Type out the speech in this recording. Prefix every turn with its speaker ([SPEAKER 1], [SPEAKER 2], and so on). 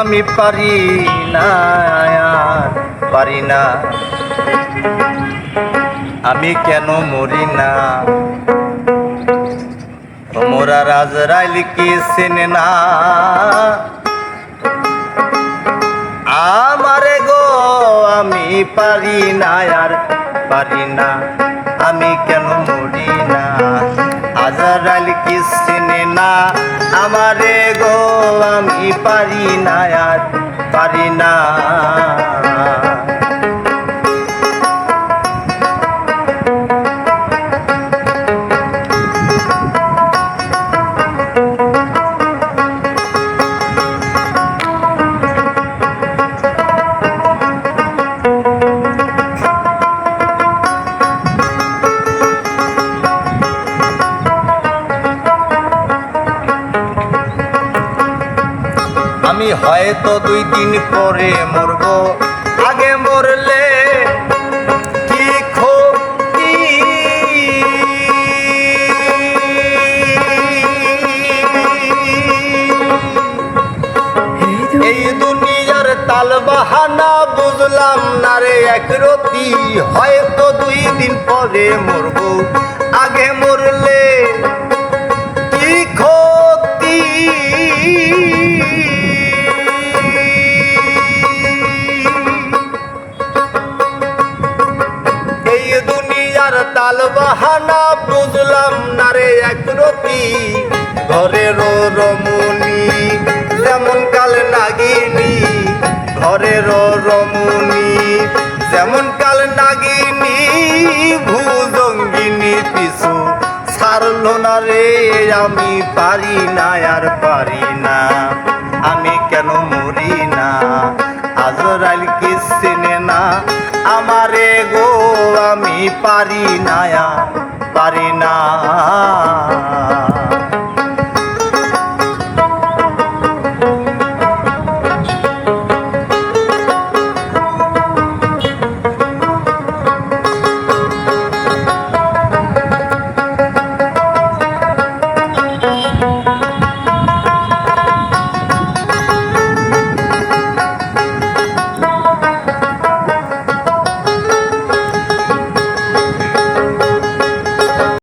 [SPEAKER 1] আমি পারি না, পারি না, আমি কেন মরি না? তোমরা আজরাইল কি চেনে না আমারে গো? আমি পারি না আর পারি না, আমি কেন মরি না? আজরাইল কি চেনে না আমারে গো? আমি পারি না আর পারি না। আমি হয়তো 2 দিন পরে মরব, আগে মরলে কি ক্ষতি? এই দুনিয়ার তাল বাহানা বুঝলাম না রে একরতি। হয়তো 2 দিন পরে মরব, আগে মরলে কি ক্ষতি? তাল বাহানা বুঝলাম না রে একরতি। ঘরের রমণী যেমন কাল নাগিনী, ঘরের রমণী যেমন কাল নাগিনী, ভুজঙ্গিনী পিছু ছাড়লো না রে। আমি পারি না আর পারি না, আমি কেন মরি না? আজরাইল কি চেনে না আমারে গো? আমি পারি না, পারি না।